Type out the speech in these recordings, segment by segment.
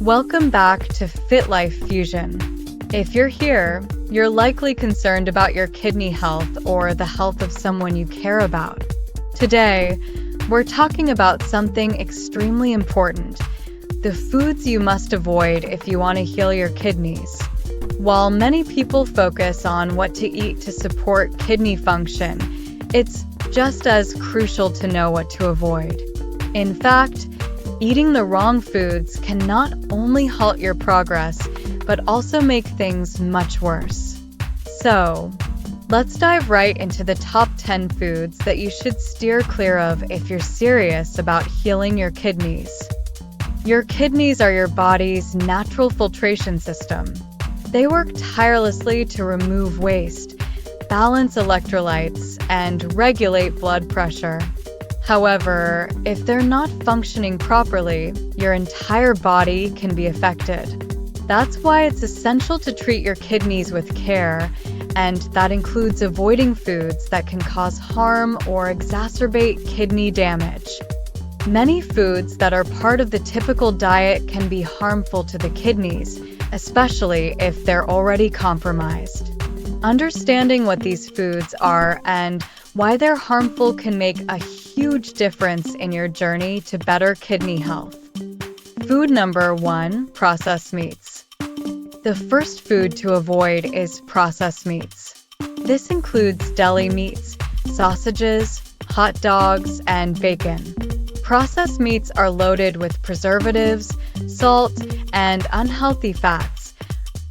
Welcome back to FitLife Fusion. If you're here, you're likely concerned about your kidney health or the health of someone you care about. Today, we're talking about something extremely important: the foods you must avoid if you want to heal your kidneys. While many people focus on what to eat to support kidney function, it's just as crucial to know what to avoid. In fact, eating the wrong foods can not only halt your progress, but also make things much worse. So, let's dive right into the top 10 foods that you should steer clear of if you're serious about healing your kidneys. Your kidneys are your body's natural filtration system. They work tirelessly to remove waste, balance electrolytes, and regulate blood pressure. However, if they're not functioning properly, your entire body can be affected. That's why it's essential to treat your kidneys with care, and that includes avoiding foods that can cause harm or exacerbate kidney damage. Many foods that are part of the typical diet can be harmful to the kidneys, especially if they're already compromised. Understanding what these foods are and why they're harmful can make a huge difference in your journey to better kidney health. Food number 1, processed meats. The first food to avoid is processed meats. This includes deli meats, sausages, hot dogs, and bacon. Processed meats are loaded with preservatives, salt, and unhealthy fats,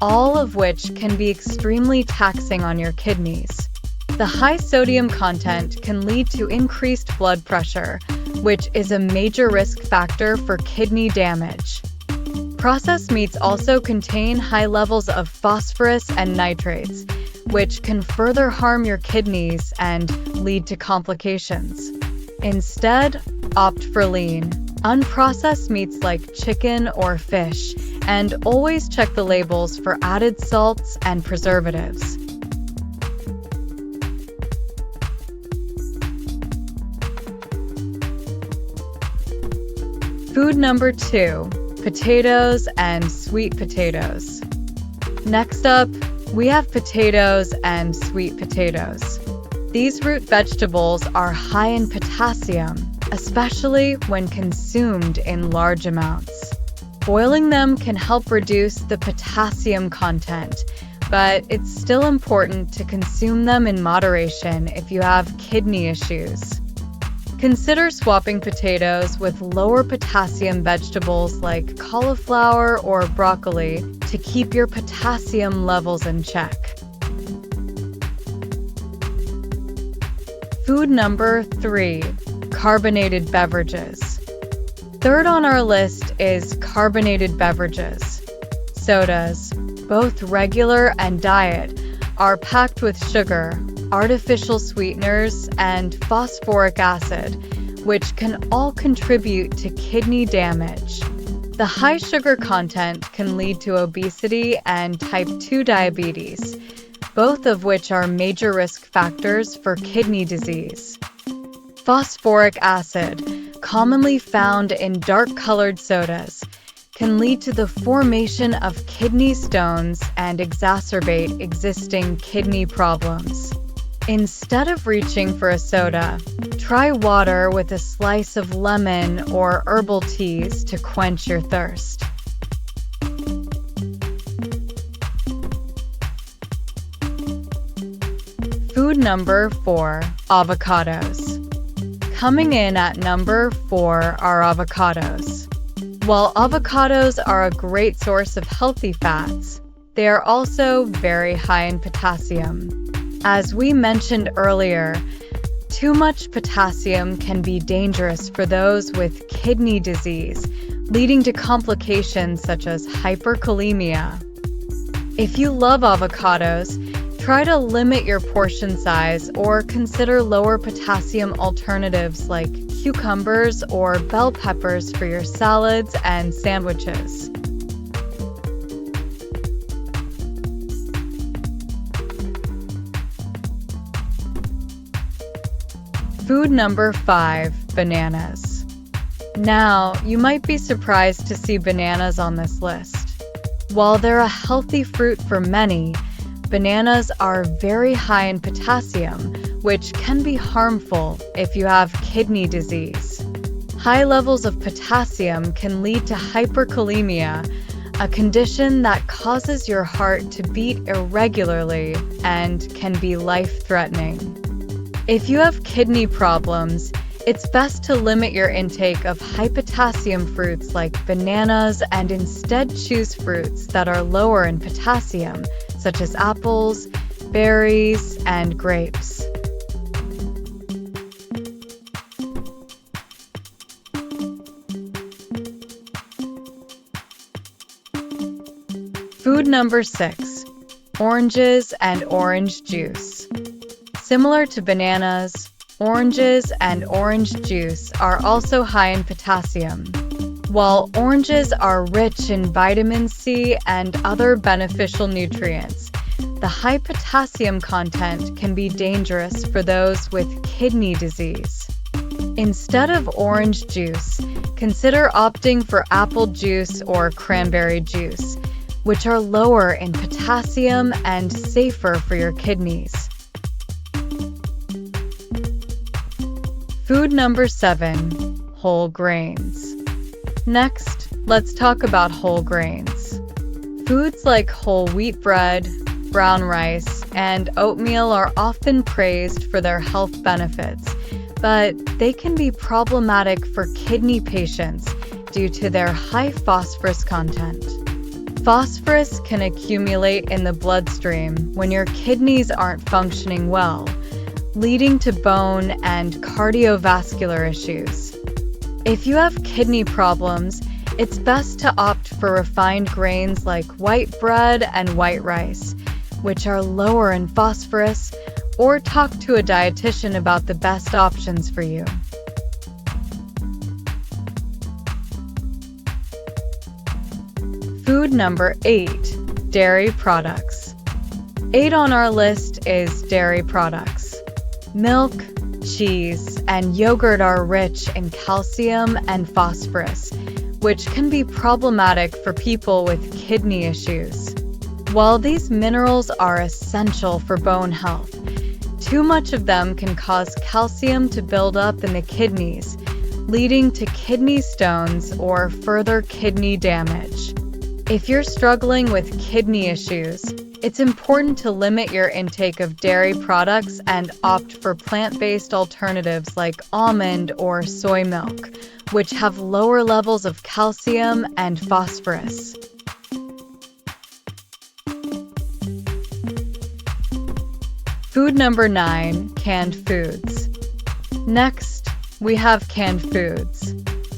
all of which can be extremely taxing on your kidneys. The high sodium content can lead to increased blood pressure, which is a major risk factor for kidney damage. Processed meats also contain high levels of phosphorus and nitrates, which can further harm your kidneys and lead to complications. Instead, opt for lean, unprocessed meats like chicken or fish, and always check the labels for added salts and preservatives. Food number 2, potatoes and sweet potatoes. Next up, we have potatoes and sweet potatoes. These root vegetables are high in potassium, especially when consumed in large amounts. Boiling them can help reduce the potassium content, but it's still important to consume them in moderation if you have kidney issues. Consider swapping potatoes with lower potassium vegetables like cauliflower or broccoli to keep your potassium levels in check. Food number 3, carbonated beverages. Third on our list is carbonated beverages. Sodas, both regular and diet, are packed with sugar, artificial sweeteners, and phosphoric acid, which can all contribute to kidney damage. The high sugar content can lead to obesity and type 2 diabetes, both of which are major risk factors for kidney disease. Phosphoric acid, commonly found in dark-colored sodas, can lead to the formation of kidney stones and exacerbate existing kidney problems. Instead of reaching for a soda, try water with a slice of lemon or herbal teas to quench your thirst. Food number 4, avocados. Coming in at number 4 are avocados. While avocados are a great source of healthy fats, they are also very high in potassium. As we mentioned earlier, too much potassium can be dangerous for those with kidney disease, leading to complications such as hyperkalemia. If you love avocados, try to limit your portion size or consider lower potassium alternatives like cucumbers or bell peppers for your salads and sandwiches. Food number 5, bananas. Now, you might be surprised to see bananas on this list. While they're a healthy fruit for many, bananas are very high in potassium, which can be harmful if you have kidney disease. High levels of potassium can lead to hyperkalemia, a condition that causes your heart to beat irregularly and can be life-threatening. If you have kidney problems, it's best to limit your intake of high potassium fruits like bananas and instead choose fruits that are lower in potassium, such as apples, berries, and grapes. Food number 6, oranges and orange juice. Similar to bananas, oranges and orange juice are also high in potassium. While oranges are rich in vitamin C and other beneficial nutrients, the high potassium content can be dangerous for those with kidney disease. Instead of orange juice, consider opting for apple juice or cranberry juice, which are lower in potassium and safer for your kidneys. Food number 7, whole grains. Next, let's talk about whole grains. Foods like whole wheat bread, brown rice, and oatmeal are often praised for their health benefits, but they can be problematic for kidney patients due to their high phosphorus content. Phosphorus can accumulate in the bloodstream when your kidneys aren't functioning well, leading to bone and cardiovascular issues. If you have kidney problems, it's best to opt for refined grains like white bread and white rice, which are lower in phosphorus, or talk to a dietitian about the best options for you. Food number 8, dairy products. 8 on our list is dairy products. Milk, cheese, and yogurt are rich in calcium and phosphorus, which can be problematic for people with kidney issues. While these minerals are essential for bone health, too much of them can cause calcium to build up in the kidneys, leading to kidney stones or further kidney damage. If you're struggling with kidney issues, it's important to limit your intake of dairy products and opt for plant-based alternatives like almond or soy milk, which have lower levels of calcium and phosphorus. Food number 9, canned foods. Next, we have canned foods.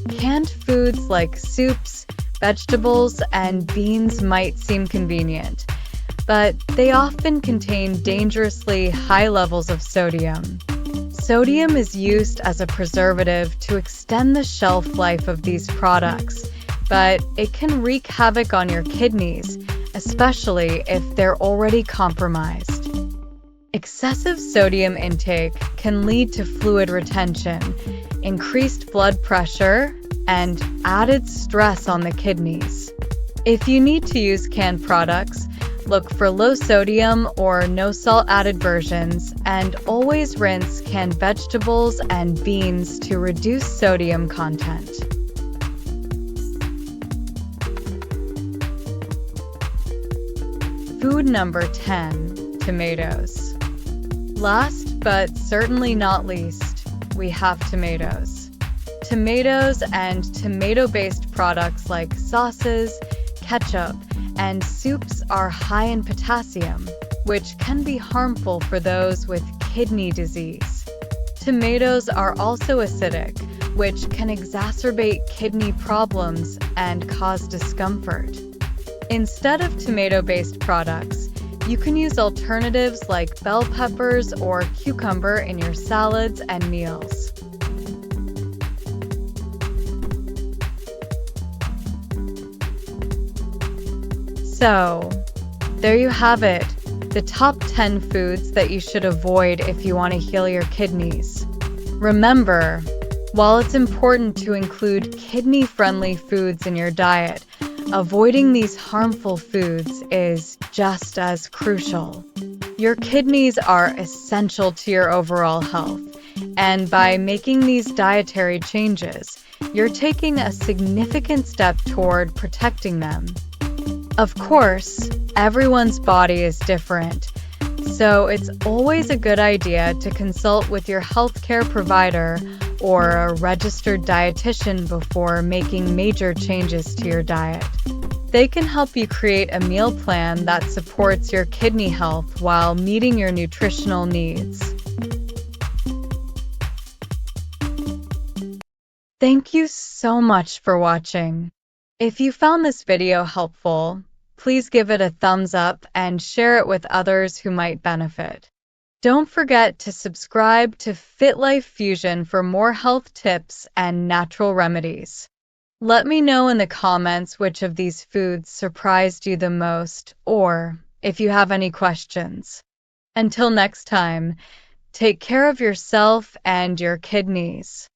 Canned foods like soups, vegetables, and beans might seem convenient, but they often contain dangerously high levels of sodium. Sodium is used as a preservative to extend the shelf life of these products, but it can wreak havoc on your kidneys, especially if they're already compromised. Excessive sodium intake can lead to fluid retention, increased blood pressure, and added stress on the kidneys. If you need to use canned products, look for low sodium or no salt added versions, and always rinse canned vegetables and beans to reduce sodium content. Food number 10, tomatoes. Last but certainly not least, we have tomatoes. Tomatoes and tomato-based products like sauces, ketchup, and soups are high in potassium, which can be harmful for those with kidney disease. Tomatoes are also acidic, which can exacerbate kidney problems and cause discomfort. Instead of tomato-based products, you can use alternatives like bell peppers or cucumber in your salads and meals. So, there you have it, the top 10 foods that you should avoid if you want to heal your kidneys. Remember, While it's important to include kidney-friendly foods in your diet, avoiding these harmful foods is just as crucial. Your kidneys are essential to your overall health, and by making these dietary changes, you're taking a significant step toward protecting them. Of course, everyone's body is different, so it's always a good idea to consult with your healthcare provider or a registered dietitian before making major changes to your diet. They can help you create a meal plan that supports your kidney health while meeting your nutritional needs. Thank you so much for watching. If you found this video helpful, please give it a thumbs up and share it with others who might benefit. Don't forget to subscribe to FitLife Fusion for more health tips and natural remedies. Let me know in the comments which of these foods surprised you the most, or if you have any questions. Until next time, take care of yourself and your kidneys.